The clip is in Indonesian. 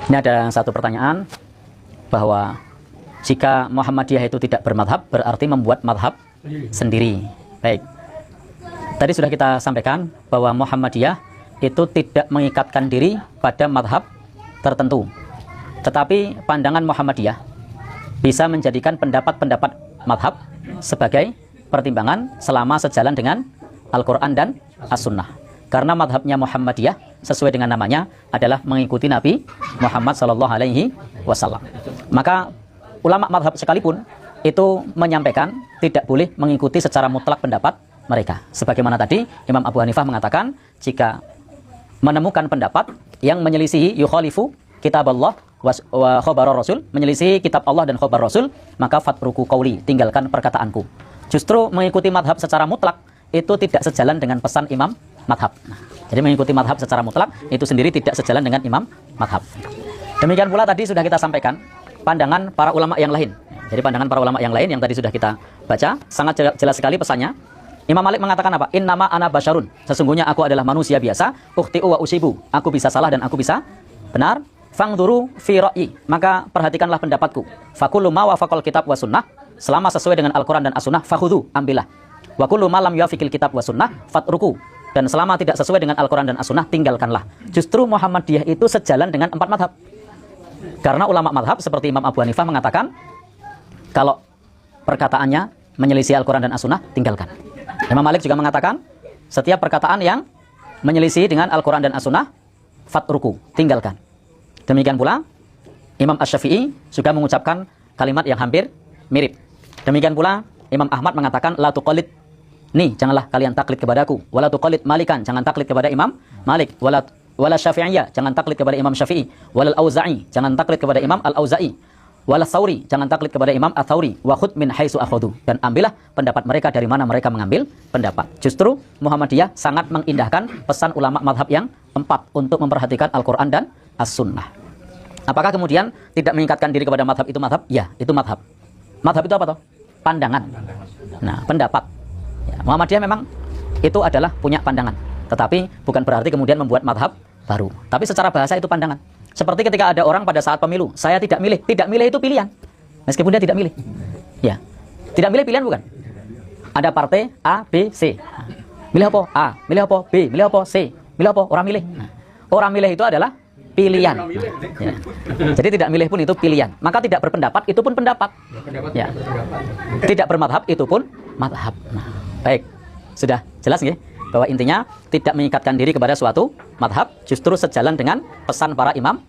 Ini ada satu pertanyaan bahwa jika Muhammadiyah itu tidak bermadhab berarti membuat madhab sendiri. Baik. Tadi sudah kita sampaikan bahwa Muhammadiyah itu tidak mengikatkan diri pada madhab tertentu. Tetapi pandangan Muhammadiyah bisa menjadikan pendapat-pendapat madhab sebagai pertimbangan selama sejalan dengan Al-Quran dan As-Sunnah. Karena madhabnya Muhammadiyah sesuai dengan namanya adalah mengikuti Nabi Muhammad SAW. Maka ulama madhab sekalipun itu menyampaikan tidak boleh mengikuti secara mutlak pendapat mereka. Sebagaimana tadi Imam Abu Hanifah mengatakan jika menemukan pendapat yang menyelisihi yukhalifu kitab Allah wa khobar Rasul, menyelisihi kitab Allah dan khobar Rasul, maka fatruku qauli, tinggalkan perkataanku. Justru mengikuti madhab secara mutlak itu tidak sejalan dengan pesan imam madhab. Jadi mengikuti madhab secara mutlak itu sendiri tidak sejalan dengan imam madhab. Demikian pula tadi sudah kita sampaikan pandangan para ulama yang lain. Jadi pandangan para ulama yang lain yang tadi sudah kita baca sangat jelas sekali pesannya. Imam Malik mengatakan apa? Innama ana basyarun. Sesungguhnya aku adalah manusia biasa. Ukhti'u wa usibu. Aku bisa salah dan aku bisa benar. Fangduru fi ra'yi. Maka perhatikanlah pendapatku. Fakullu ma wafaqal kitab wa sunnah. Selama sesuai dengan Al-Quran dan As-Sunnah, fakhudhu, ambillah. Wa kullu ma lam yuwafiqil kitab wa sunnah, fatruku. Dan selama tidak sesuai dengan Al-Quran dan As-Sunnah, tinggalkanlah. Justru Muhammadiyah itu sejalan dengan 4 madhab. Karena ulama madhab seperti Imam Abu Hanifah mengatakan kalau perkataannya menyelisih Al-Quran dan As-Sunnah, tinggalkan. Imam Malik juga mengatakan setiap perkataan yang menyelisih dengan Al-Quran dan As-Sunnah, fatruku, tinggalkan. Demikian pula Imam Asy-Syafi'i juga mengucapkan kalimat yang hampir mirip. Demikian pula Imam Ahmad mengatakan la tuqallid, nih janganlah kalian taklid kepadaku, wala tuqallid Malikan, jangan taklid kepada Imam Malik, wala Syafi'iyah, jangan taklid kepada Imam Syafi'i, wala Al-Auza'i, jangan taklid kepada Imam Al-Auza'i, wala Tsauri, jangan taklid kepada Imam Ats-Tsauri, wa khudh min haitsu akhadhu, dan ambillah pendapat mereka dari mana mereka mengambil pendapat. Justru Muhammadiyah sangat mengindahkan pesan ulama madhab yang 4 untuk memperhatikan Al-Quran dan As-Sunnah. Apakah kemudian tidak mengikatkan diri kepada madhab itu madhab? Ya, itu madhab. Madhab itu apa toh? Pandangan. Nah, pendapat. Ya, Muhammadiyah memang itu adalah punya pandangan. Tetapi bukan berarti kemudian membuat madhab baru. Tapi secara bahasa itu pandangan. Seperti ketika ada orang pada saat pemilu, saya tidak milih. Tidak milih itu pilihan. Meskipun dia tidak milih. Ya. Tidak milih pilihan bukan? Ada partai A, B, C. Milih apa? A. Milih apa? B. Milih apa? C. Milih apa? Orang milih. Nah, orang milih itu adalah pilihan. Ya. Jadi tidak milih pun itu pilihan. Maka tidak berpendapat itu pun pendapat. Ya. Tidak bermadhab itu pun madhab. Nah, baik. Sudah jelas nggih? Bahwa intinya tidak mengikatkan diri kepada suatu madhab justru sejalan dengan pesan para imam